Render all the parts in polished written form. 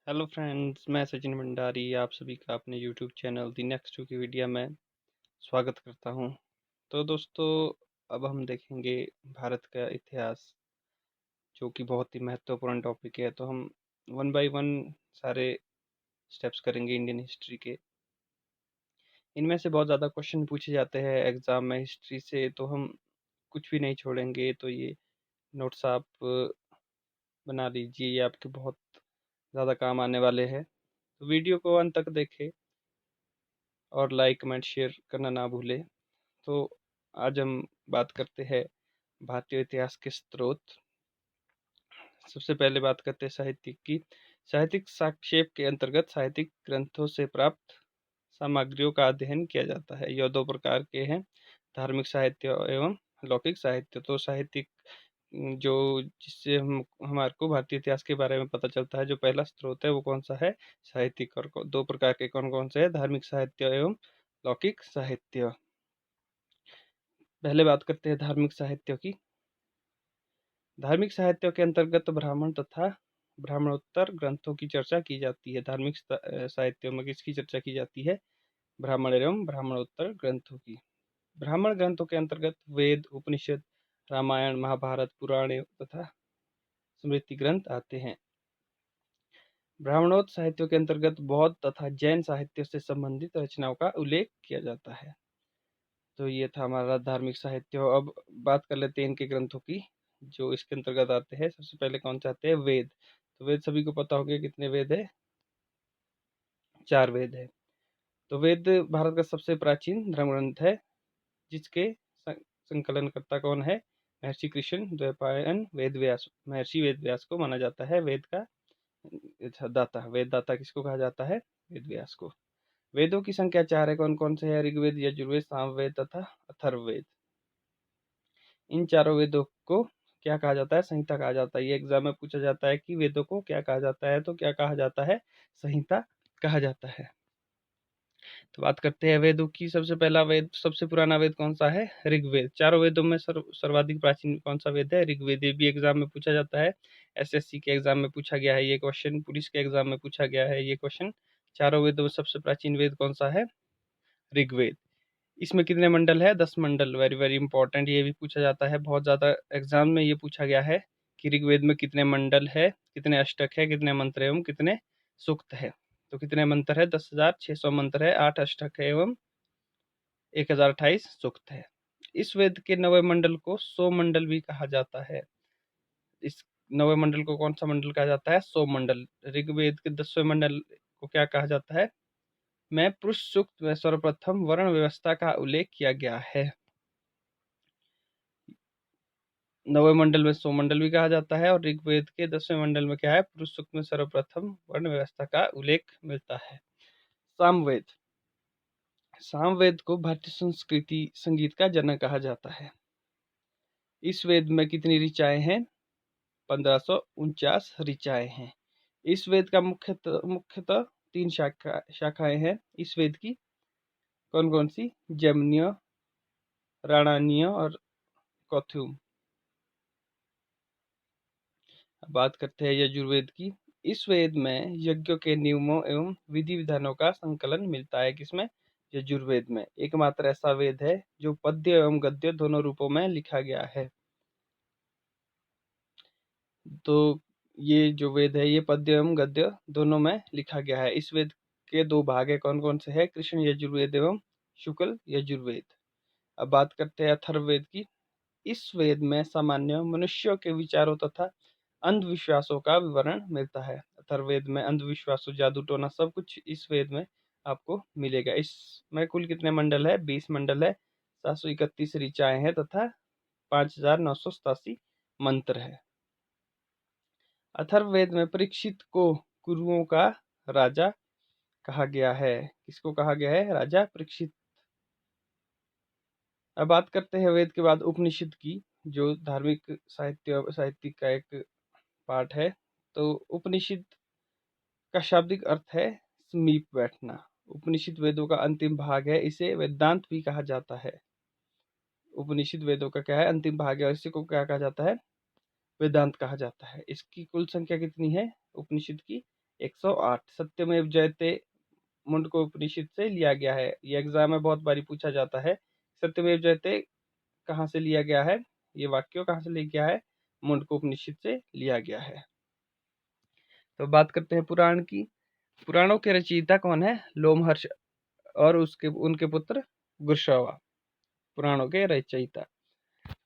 Hello friends, मैं सचिन भंडारी आप सभी का अपने यूट्यूब चैनल दी नेक्स्ट की वीडियो में स्वागत करता हूं। तो दोस्तों, अब हम देखेंगे भारत का इतिहास, जो कि बहुत ही महत्वपूर्ण टॉपिक है। तो हम वन बाय वन सारे स्टेप्स करेंगे इंडियन हिस्ट्री के। इनमें से बहुत ज़्यादा क्वेश्चन पूछे जाते हैं एग्ज़ाम में हिस्ट्री से, तो हम कुछ भी नहीं छोड़ेंगे। तो ये नोट्स आप बना लीजिए, ये आपके बहुत ज़्यादा काम आने वाले हैं। तो वीडियो को अंत तक देखें और लाइक कमेंट शेयर करना ना भूलें। तो आज हम बात करते हैं भारतीय इतिहास के स्रोत। सबसे पहले बात करते हैं साहित्यिक की। साहित्यिक संक्षेप के अंतर्गत साहित्यिक ग्रंथों से प्राप्त सामग्रियों का अध्ययन किया जाता है। यह दो प्रकार के हैं, धार्मिक साहित्य एवं लौकिक साहित्य। तो साहित्यिक जो जिससे हम हमारे को भारतीय इतिहास के बारे में पता चलता है, जो पहला स्रोत है वो कौन सा है? साहित्यिक। और दो प्रकार के कौन कौन से है? धार्मिक साहित्य एवं लौकिक साहित्य। पहले बात करते हैं धार्मिक साहित्य की। धार्मिक साहित्य के अंतर्गत ब्राह्मण तथा ब्राह्मणोत्तर ग्रंथों की चर्चा की जाती है। धार्मिक साहित्यों में किसकी चर्चा की जाती है? ब्राह्मण एवं ब्राह्मणोत्तर ग्रंथों की। ब्राह्मण ग्रंथों के अंतर्गत वेद, उपनिषद, रामायण, महाभारत, पुराण तथा स्मृति ग्रंथ आते हैं। ब्राह्मणोत्तर साहित्यों के अंतर्गत बौद्ध तथा जैन साहित्य से संबंधित रचनाओं का उल्लेख किया जाता है। तो ये था हमारा धार्मिक साहित्य। अब बात कर लेते हैं इनके ग्रंथों की जो इसके अंतर्गत आते हैं। सबसे पहले कौन से आते हैं? वेद। तो वेद सभी को पता होगा कितने वेद है? 4 वेद है। तो वेद भारत का सबसे प्राचीन धर्म ग्रंथ है, जिसके संकलनकर्ता कौन है? महर्षि कृष्ण द्वैपायन वेद व्यास। महर्षि वेद व्यास को माना जाता है वेद का दाता। वेद दाता किसको कहा जाता है? वेद व्यास को। वेदों की संख्या 4 है। कौन कौन से है? ऋग्वेद, यजुर्वेद, सामवेद तथा अथर्ववेद। इन चारों वेदों को क्या कहा जाता है? संहिता कहा जाता है। ये एग्जाम में पूछा जाता है कि वेदों को क्या कहा जाता है, तो क्या कहा जाता है? संहिता कहा जाता है। तो बात करते हैं वेदों की। सबसे पहला वेद, सबसे पुराना वेद कौन सा है? ऋग्वेद। चारों वेदों में सर्वाधिक प्राचीन कौन सा वेद है? ऋग्वेद। ये भी एग्जाम में पूछा जाता है। एसएससी के एग्जाम में पूछा गया है ये क्वेश्चन, पुलिस के एग्जाम में पूछा गया है ये क्वेश्चन। चारों वेदों में सबसे प्राचीन वेद कौन सा है? ऋग्वेद। इसमें कितने मंडल है? 10 मंडल। वेरी वेरी इंपॉर्टेंट, ये भी पूछा जाता है बहुत ज़्यादा एग्जाम में। ये पूछा गया है कि ऋग्वेद में कितने मंडल है, कितने अष्टक है, कितने मंत्र एवं कितने सूक्त है। तो कितने मंत्र है? 10,600 मंत्र है, 8 अष्टक है एवं 1028 सूक्त है। इस वेद के नवे मंडल को 100 मंडल भी कहा जाता है। इस नवे मंडल को कौन सा मंडल कहा जाता है? 100 मंडल। ऋग्वेद के 10वें मंडल को क्या कहा जाता है? में पुरुष सूक्त में सर्वप्रथम वर्ण व्यवस्था का उल्लेख किया गया है। नवे मंडल में 100 मंडल भी कहा जाता है, और ऋग्वेद के 10वें मंडल में क्या है? पुरुष सूक्त में सर्वप्रथम वर्ण व्यवस्था का उल्लेख मिलता है। सामवेद। सामवेद को भारतीय संस्कृति संगीत का जनक कहा जाता है। इस वेद में कितनी ऋचाएं हैं? 1549 ऋचाएं हैं। इस वेद का मुख्यतः 3 शाखाएं हैं इस वेद की। कौन कौन सी? जमनीय, राणानीय और कौथुम। बात करते हैं यजुर्वेद की। इस वेद में यज्ञों के नियमों एवं विधि विधानों का संकलन मिलता है। किसमें? यजुर्वेद में। एकमात्र ऐसा वेद है जो पद्य एवं गद्य दोनों रूपों में लिखा गया है। तो ये जो वेद है ये पद्य एवं गद्य दोनों में लिखा गया है। इस वेद के 2 भाग है। कौन कौन से है? कृष्ण यजुर्वेद एवं शुक्ल यजुर्वेद। अब बात करते हैं अथर्ववेद की। इस वेद में सामान्य मनुष्यों के विचारों तथा अंधविश्वासों का विवरण मिलता है। अथर्ववेद में अंधविश्वासों, जादू टोना सब कुछ इस वेद में आपको मिलेगा। इसमें कुल कितने मंडल है? 20 मंडल है, 731 ऋचाएं हैं तथा 5987 मंत्र है। अथर्ववेद में परीक्षित को कुरुओं का राजा कहा गया है। किसको कहा गया है? राजा परीक्षित। अब बात करते हैं वेद के बाद उपनिषद की, जो धार्मिक साहित्य का एक पार्ट है। तो उपनिषद का शाब्दिक अर्थ है समीप बैठना। उपनिषद वेदों का अंतिम भाग है, इसे वेदांत भी कहा जाता है। उपनिषद वेदों का क्या है? अंतिम भाग है, और इसी को क्या कहा जाता है? वेदांत कहा जाता है। इसकी कुल संख्या कितनी है उपनिषद की? 108 सत्यमेव जयते मुंडकोपनिषद से लिया गया है। ये एग्जाम में बहुत बारी पूछा जाता है। सत्यमेव जयते कहाँ से लिया गया है? ये वाक्य कहाँ से लिया गया है? मुंडकोपनिषद से लिया गया है। तो बात करते हैं पुराण की। पुराणों के रचयिता कौन है? लोमहर्ष और उनके पुत्र गुरश्रवा पुराणों के रचयिता।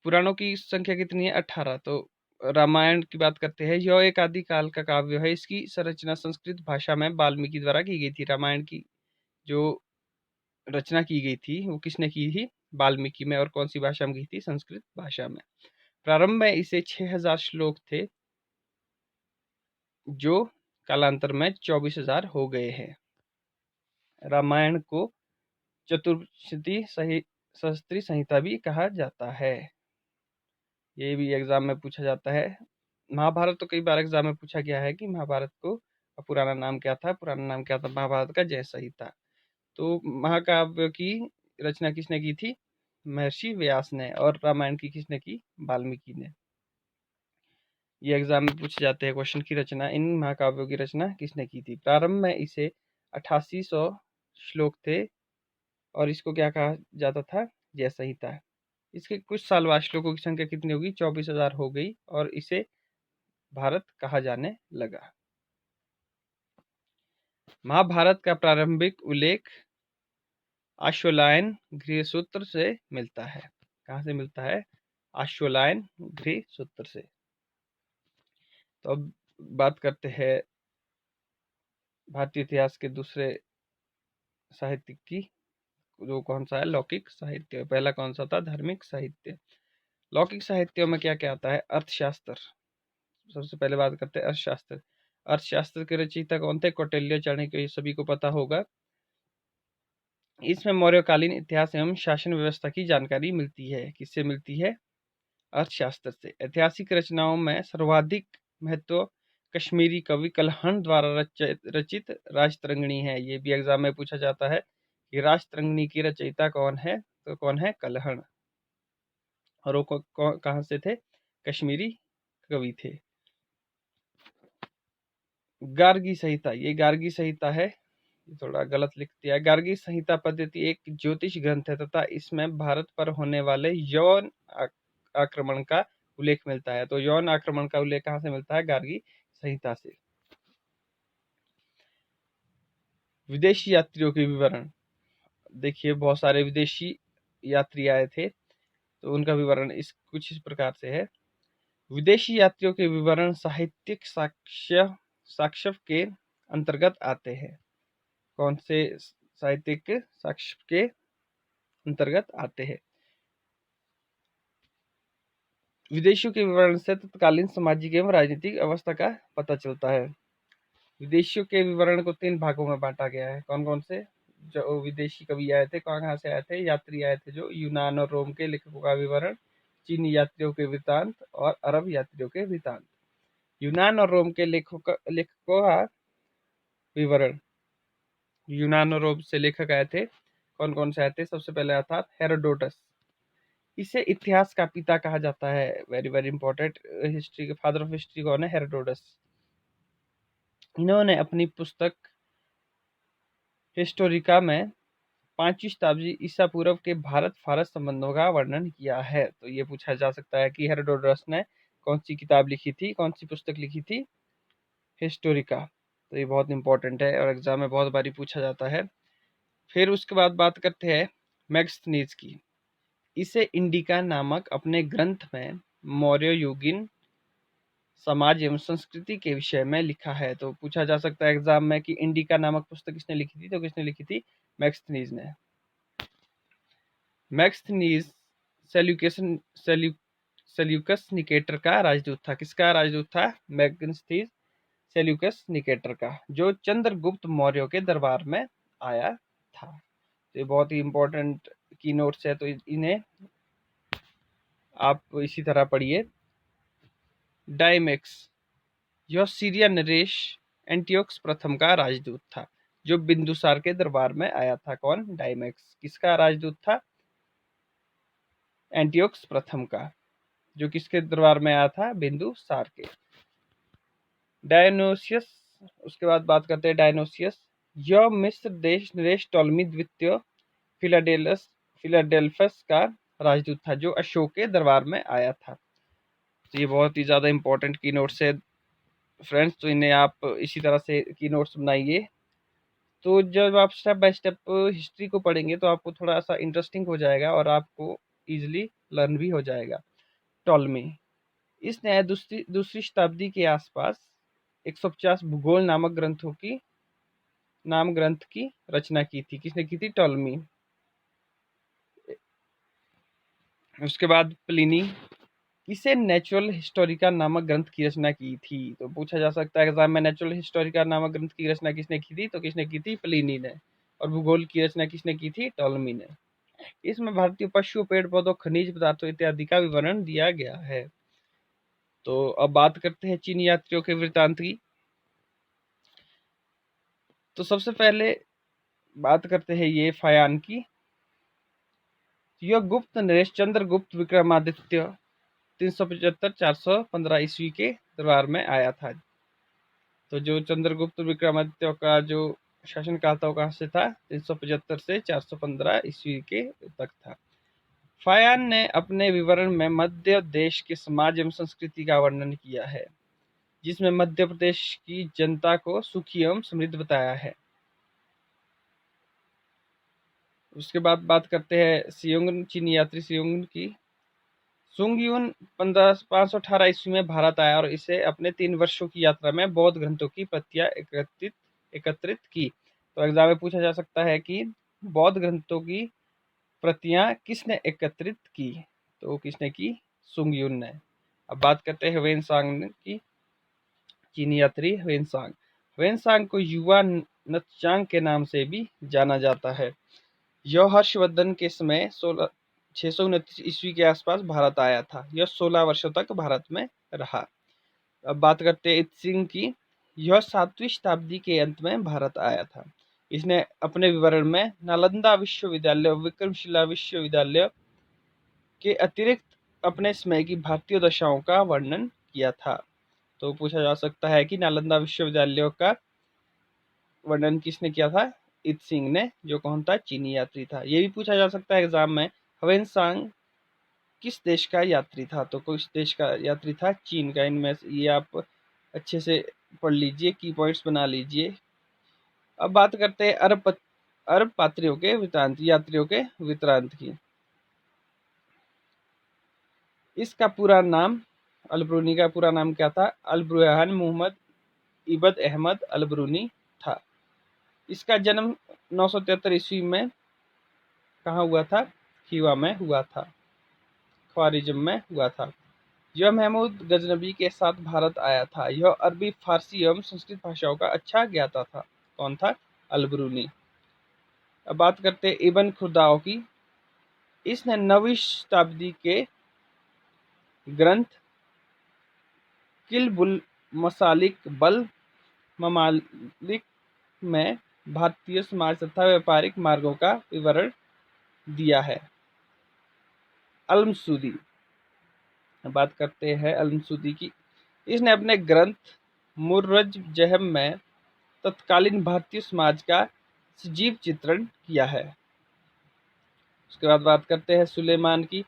पुराणों की संख्या कितनी है? 18। तो रामायण की बात करते हैं। यह एक आदिकाल का काव्य है। इसकी संरचना संस्कृत भाषा में वाल्मीकि द्वारा की गई थी। रामायण की जो रचना की गई थी वो किसने की थी? वाल्मीकि में। और कौन सी भाषा में की थी? संस्कृत भाषा में। प्रारंभ में इसे 6000 श्लोक थे जो कालांतर में 24,000 हो गए हैं। रामायण को चतुर्विंशति सहस्त्री संहिता भी कहा जाता है। ये भी एग्जाम में पूछा जाता है। महाभारत तो कई बार एग्जाम में पूछा गया है कि महाभारत को पुराना नाम क्या था? पुराना नाम क्या था महाभारत का? जय संहिता। तो महाकाव्य की रचना किसने की थी? महर्षि व्यास ने। और रामायण की किसने की? वाल्मीकि ने। ये एग्जाम में पूछे जाते हैं क्वेश्चन की रचना। इन महाकाव्यों की रचना किसने की थी? प्रारंभ में इसे 8800 श्लोक थे और इसको क्या कहा जाता था? जय संहिता। इसके कुछ साल बाद श्लोकों की संख्या कितनी होगी? 24,000 हो गई और इसे भारत कहा जाने लगा। महाभारत का प्रारंभिक उल्लेख अश्वलायन गृह सूत्र से मिलता है। कहाँ से मिलता है? अश्वलायन गृह सूत्र से। तो अब बात करते हैं भारतीय इतिहास के दूसरे साहित्यिक की, जो कौन सा है? लौकिक साहित्य। पहला कौन सा था? धार्मिक साहित्य। लौकिक साहित्यों में क्या क्या आता है? अर्थशास्त्र। सबसे पहले बात करते हैं अर्थशास्त्र। अर्थशास्त्र के रचयिता कौन थे? कौटिल्य, चाणक्य। ये सभी को पता होगा। इसमें मौर्यकालीन इतिहास एवं शासन व्यवस्था की जानकारी मिलती है। किससे मिलती है? अर्थशास्त्र से। ऐतिहासिक रचनाओं में सर्वाधिक महत्व कश्मीरी कवि कलहण द्वारा रचित राजतरंगिणी है। ये भी एग्जाम में पूछा जाता है कि राजतरंगिणी की रचयिता कौन है? तो कौन है? कलहण। और वो कहाँ से थे? कश्मीरी कवि थे। गार्गी संहिता। ये गार्गी संहिता है, थोड़ा गलत लिख दिया है। गार्गी संहिता पद्धति एक ज्योतिष ग्रंथ है तथा इसमें भारत पर होने वाले यौन आक्रमण का उल्लेख मिलता है। तो यौन आक्रमण का उल्लेख कहाँ से मिलता है? गार्गी संहिता से। विदेशी यात्रियों के विवरण। देखिए बहुत सारे विदेशी यात्री आए थे तो उनका विवरण कुछ इस प्रकार से है। विदेशी यात्रियों के विवरण साहित्यिक साक्ष्य के अंतर्गत आते हैं। कौन से साहित्यिक साक्ष्य के अंतर्गत आते हैं? विदेशियों के विवरण से तत्कालीन सामाजिक एवं राजनीतिक अवस्था का पता चलता है। विदेशियों के विवरण को 3 भागों में बांटा गया है। कौन कौन से? जो विदेशी कवि आए थे, कहाँ से आए थे? यात्री आए थे जो यूनान और रोम के लेखकों का विवरण, चीनी यात्रियों के वृत्तांत और अरब यात्रियों के वृत्तांत। यूनान और रोम के लेखकों का विवरण। यूनान और रोम से लेखक आए थे। कौन कौन से आए थे? सबसे पहले आया था हेरोडोटस। इसे इतिहास का पिता कहा जाता है। Very very important. हिस्ट्री के फादर ऑफ हिस्ट्री कौन है? हेरोडोटस। इन्होंने अपनी पुस्तक हिस्टोरिका में 5वीं शताब्दी ईसा पूर्व के भारत फारस संबंधों का वर्णन किया है। तो ये पूछा जा सकता है कि हेरोडोटस ने कौन सी किताब लिखी थी? कौन सी पुस्तक लिखी थी? हिस्टोरिका। तो ये बहुत इंपॉर्टेंट है और एग्जाम में बहुत बारी पूछा जाता है। फिर उसके बाद बात करते हैं मैगस्थनीज की। इसे इंडिका नामक अपने ग्रंथ में मौर्य युगीन समाज एवं संस्कृति के विषय में लिखा है। तो पूछा जा सकता है एग्जाम में कि इंडिका नामक पुस्तक किसने लिखी थी? तो किसने लिखी थी? मैगस्थनीज ने। मैगस्थनीज सेल्यूकस निकेटर का राजदूत था। किसका राजदूत था? मैगस्थनीज सेल्यूकस निकेटर का, जो चंद्रगुप्त मौर्य के दरबार में आया था। तो ये बहुत ही इंपॉर्टेंट की नोट्स है, तो इन्हें आप इसी तरह पढ़िए। डायमेक्स। यह सीरिया नरेश एंटियोक्स प्रथम का राजदूत था जो बिंदुसार के दरबार में आया था। कौन? डायमेक्स। किसका राजदूत था? एंटियोक्स प्रथम का, जो किसके दरबार में आया था? बिंदुसार के। डायोनोसियस उसके बाद बात करते हैं डायनोसियस। यह मिस्र देश नरेश टॉलमी द्वितीय फिलाडेल्फस का राजदूत था जो अशोक के दरबार में आया था। तो ये बहुत ही ज़्यादा इंपॉर्टेंट की नोट्स है फ्रेंड्स, तो इन्हें आप इसी तरह से की नोट्स बनाइए। तो जब आप स्टेप बाय स्टेप हिस्ट्री को पढ़ेंगे तो आपको थोड़ा सा इंटरेस्टिंग हो जाएगा और आपको इजीली लर्न भी हो जाएगा। टॉलमी, इसने दूसरी शताब्दी के आसपास 150 भूगोल नाम ग्रंथ की रचना की थी। किसने की थी? टॉलमी। उसके बाद प्लिनी, इसे नेचुरल हिस्टोरिका नामक ग्रंथ की रचना की थी। तो पूछा जा सकता है एग्जाम में, नेचुरल हिस्टोरिका नामक ग्रंथ की रचना किसने की थी? तो किसने की थी? प्लिनी ने। और भूगोल की रचना किसने की थी? टॉलमी ने। इसमें भारतीय पशुओं, पेड़ पौधों, खनिज पदार्थों इत्यादि का विवरण दिया गया है। तो अब बात करते हैं चीनी यात्रियों के वृत्तांत की। तो सबसे पहले बात करते हैं ये फायान की। यह गुप्त नरेश चंद्रगुप्त विक्रमादित्य 375-415 ईस्वी के दरबार में आया था। तो जो चंद्रगुप्त विक्रमादित्य का जो शासन काल था वो कहाँ से था? 375 से 415 ईस्वी के तक था। फायान ने अपने विवरण में मध्य देश के समाज एवं संस्कृति का वर्णन किया है, जिसमें मध्य प्रदेश की जनता को सुखी एवं समृद्ध बताया है। उसके बाद बात करते हैं सियोंगन, चीनी यात्री सियोंगन की। सुंगयुन 518 ईस्वी में भारत आया और इसे अपने 3 वर्षों की यात्रा में बौद्ध ग्रंथों की प्रतियां एकत्रित की। तो एग्जाम में पूछा जा सकता है कि बौद्ध ग्रंथों की प्रतियां किसने एकत्रित की? तो किसने की? सुंगयुन ने। अब बात करते हैं ह्वेनसांग की। चीनी यात्री ह्वेनसांग। ह्वेनसांग को युवा नत्चांग के नाम से भी जाना जाता है। यह हर्षवर्धन के समय 629 ईस्वी के आसपास भारत आया था। यह 16 वर्षों तक भारत में रहा। अब बात करते हैं इत्सिंग की। यह 7वीं शताब्दी के अंत में भारत आया था। इसने अपने विवरण में नालंदा विश्वविद्यालय और विक्रमशिला विश्वविद्यालय के अतिरिक्त अपने समय की भारतीय दशाओं का वर्णन किया था। तो पूछा जा सकता है कि नालंदा विश्वविद्यालय का वर्णन किसने किया था? इत्सिंग ने, जो कौन था? चीनी यात्री था। ये भी पूछा जा सकता है एग्जाम में, ह्वेनसांग किस देश का यात्री था? तो किस देश का यात्री था? चीन का। इनमें ये आप अच्छे से पढ़ लीजिए, की पॉइंट्स बना लीजिए। अब बात करते हैं अरब यात्रियों के वृत्तांत की। इसका पूरा नाम, अलब्रूनी का पूरा नाम क्या था? अलब्रुहान मोहम्मद इबन अहमद अलब्रूनी था। इसका जन्म 973 ईस्वी में कहाँ हुआ था? खीवा में हुआ था, ख्वारिज्म में हुआ था। यह महमूद गजनबी के साथ भारत आया था। यह अरबी, फारसी एवं संस्कृत भाषाओं का अच्छा ज्ञाता था। कौन था? अलब्रूनी। अब बात करते हैं इबन खुर्दाओ की। इसने 9वीं शताब्दी के ग्रंथ किल्बुल मसालिक बल ममालिक में भारतीय समाज तथा व्यापारिक मार्गों का विवरण दिया है। अल-मसूदी, बात करते हैं अल-मसूदी की। इसने अपने ग्रंथ मुर्रजम में तत्कालीन भारतीय समाज का सजीव चित्रण किया है। उसके बाद बात करते हैं सुलेमान की।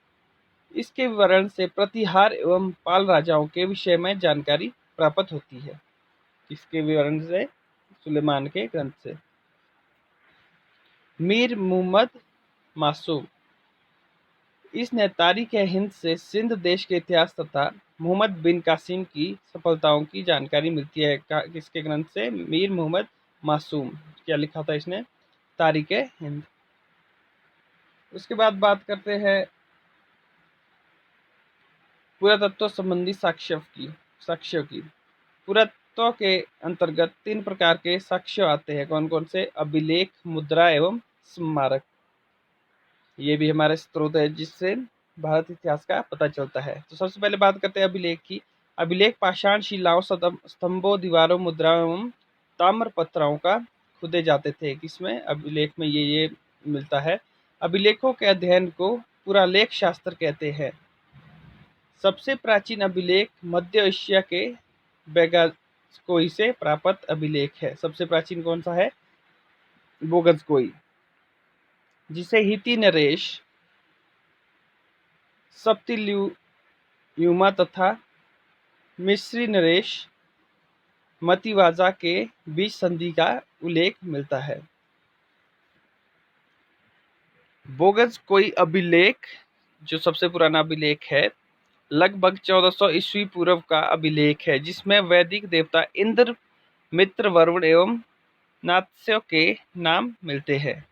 इसके विवरण से प्रतिहार एवं पाल राजाओं के विषय में जानकारी प्राप्त होती है। इसके विवरण से, सुलेमान के ग्रंथ से। मीर मुहम्मद मासूम, इसने तारीख हिंद से सिंध देश के इतिहास तथा मोहम्मद बिन कासिम की सफलताओं की जानकारी मिलती है। किसके ग्रंथ से? मीर मुहम्मद मासूम। क्या लिखा था इसने? तारीख हिंद। उसके बाद बात करते हैं पुरातत्व संबंधी साक्ष्यों की। पुरातत्व के अंतर्गत 3 प्रकार के साक्ष्य आते हैं। कौन कौन से? अभिलेख, मुद्रा एवं स्मारक। ये भी हमारे स्रोत है जिससे भारत इतिहास का पता चलता है। तो सबसे पहले बात करते हैं अभिलेख की। अभिलेख पाषाण शिलाओं, स्तंभों, दीवारों, मुद्राओं एवं ताम्र पत्रों का खुदे जाते थे। किसमें? अभिलेख में ये मिलता है। अभिलेखों के अध्ययन को पुरालेख शास्त्र कहते हैं। सबसे प्राचीन अभिलेख मध्य एशिया के कोई से प्राप्त अभिलेख है। सबसे प्राचीन कौन सा है? बोगस कोई, जिसे हिती नरेश, सप्तलियुमा तथा मिस्री नरेश मतिवाजा के बीच संधि का उल्लेख मिलता है। बोगस कोई अभिलेख, जो सबसे पुराना अभिलेख है, लगभग 1400 ईस्वी पूर्व का अभिलेख है, जिसमें वैदिक देवता इंद्र, मित्र, वरुण एवं नात्स्य के नाम मिलते हैं।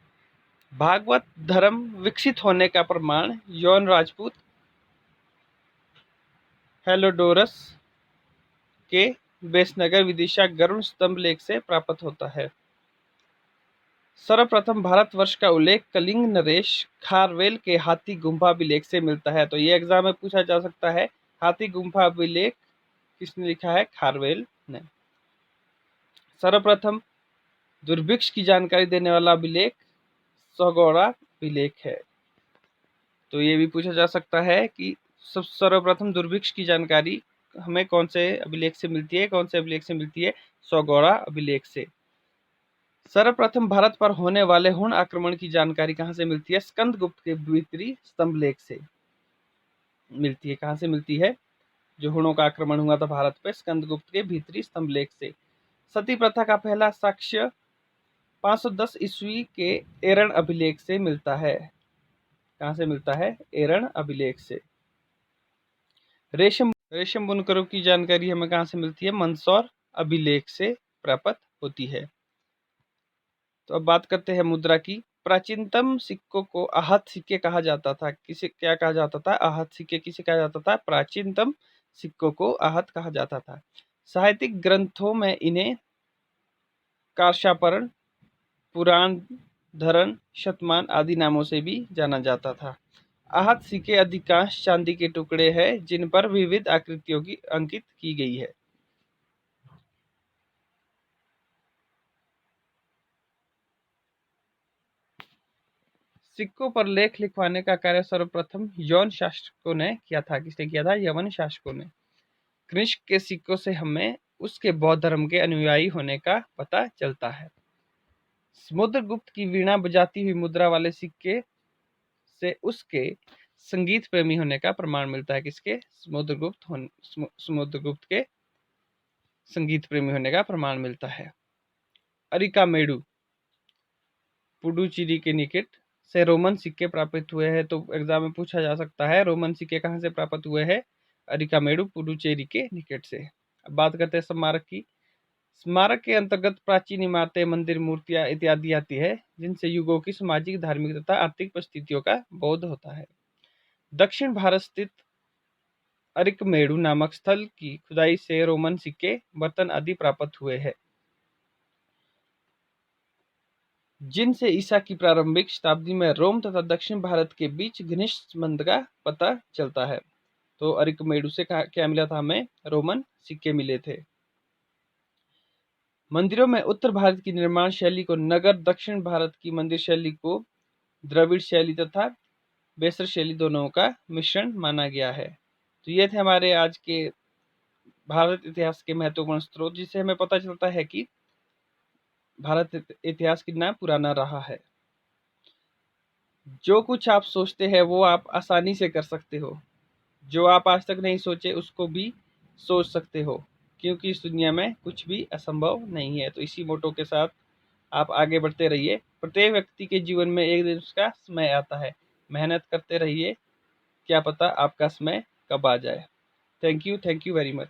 भागवत धर्म विकसित होने का प्रमाण यौन राजपूत हेलोडोरस के बेसनगर विदिशा गरुड़ स्तंभ लेख से प्राप्त होता है। सर्वप्रथम भारतवर्ष का उल्लेख कलिंग नरेश खारवेल के हाथी गुम्फा अभिलेख से मिलता है। तो ये एग्जाम में पूछा जा सकता है, हाथी गुम्फा अभिलेख किसने लिखा है? खारवेल ने। सर्वप्रथम दुर्भिक्ष की जानकारी देने वाला अभिलेख सौगौड़ा अभिलेख है। तो ये भी पूछा जा सकता है कि सर्वप्रथम दुर्भिक्ष की जानकारी हमें कौन से अभिलेख से मिलती है? कौन से अभिलेख से मिलती है? सौगौड़ा अभिलेख से। सर्वप्रथम भारत पर होने वाले हुण आक्रमण की जानकारी कहाँ से मिलती है? स्कंदगुप्त के भीतरी स्तंभ लेख से मिलती है। कहाँ से मिलती है? जो हुणों का आक्रमण हुआ था भारत पे, स्कंदगुप्त के भीतरी स्तंभ लेख से। सती प्रथा का पहला साक्ष्य 510 ईस्वी के एरण अभिलेख से मिलता है। कहाँ से मिलता है? एरण अभिलेख से। रेशम बुनकरों की जानकारी हमें कहाँ से मिलती है? मंदसौर अभिलेख से प्राप्त होती है। तो अब बात करते हैं मुद्रा की। प्राचीनतम सिक्कों को आहत सिक्के कहा जाता था। किसे क्या कहा जाता था? आहत सिक्के किसे कहा जाता था? प्राचीनतम सिक्कों को आहत कहा जाता था। साहित्यिक ग्रंथों में इन्हें कार्षापरण, पुराण धरण, शतमान आदि नामों से भी जाना जाता था। आहत सिक्के अधिकांश चांदी के टुकड़े हैं, जिन पर विविध आकृतियों की अंकित की गई है। सिक्कों पर लेख लिखवाने का कार्य सर्वप्रथम यवन शासकों ने किया था। किसने किया था? यवन शासकों ने। कनिष्क के सिक्कों से हमें उसके बौद्ध धर्म के अनुयायी होने का पता चलता है। समुद्रगुप्त की वीणा बजाती हुई मुद्रा वाले सिक्के से उसके संगीत प्रेमी होने का प्रमाण मिलता है। किसके? समुद्रगुप्त के संगीत प्रेमी होने का प्रमाण मिलता है। अरिकामेडु पुडुचेरी के निकट से रोमन सिक्के प्राप्त हुए हैं। तो एग्जाम में पूछा जा सकता है, रोमन सिक्के कहाँ से प्राप्त हुए हैं? अरिकामेडु पुडुचेरी के निकट से। अब बात करते हैं स्मारक की। स्मारक के अंतर्गत प्राचीन इमारतें, मंदिर, मूर्तियां इत्यादि आती है, जिनसे युगों की सामाजिक, धार्मिक तथा आर्थिक परिस्थितियों का बोध होता है। दक्षिण भारत स्थित अरिकमेडु नामक स्थल की खुदाई से रोमन सिक्के, बर्तन आदि प्राप्त हुए हैं, जिनसे ईसा की प्रारंभिक शताब्दी में रोम तथा दक्षिण भारत के बीच घनिष्ठ संबंध का पता चलता है। तो अरिकमेडु से क्या मिला था? हमें रोमन सिक्के मिले थे। मंदिरों में उत्तर भारत की निर्माण शैली को नगर, दक्षिण भारत की मंदिर शैली को द्रविड़ शैली तथा बेसर शैली दोनों का मिश्रण माना गया है। तो ये थे हमारे आज के भारत इतिहास के महत्वपूर्ण स्रोत, जिससे हमें पता चलता है कि भारत इतिहास कितना पुराना रहा है। जो कुछ आप सोचते हैं वो आप आसानी से कर सकते हो। जो आप आज तक नहीं सोचे उसको भी सोच सकते हो, क्योंकि इस दुनिया में कुछ भी असंभव नहीं है। तो इसी मोटो के साथ आप आगे बढ़ते रहिए। प्रत्येक व्यक्ति के जीवन में एक दिन उसका समय आता है। मेहनत करते रहिए, क्या पता आपका समय कब आ जाए। Thank you very much.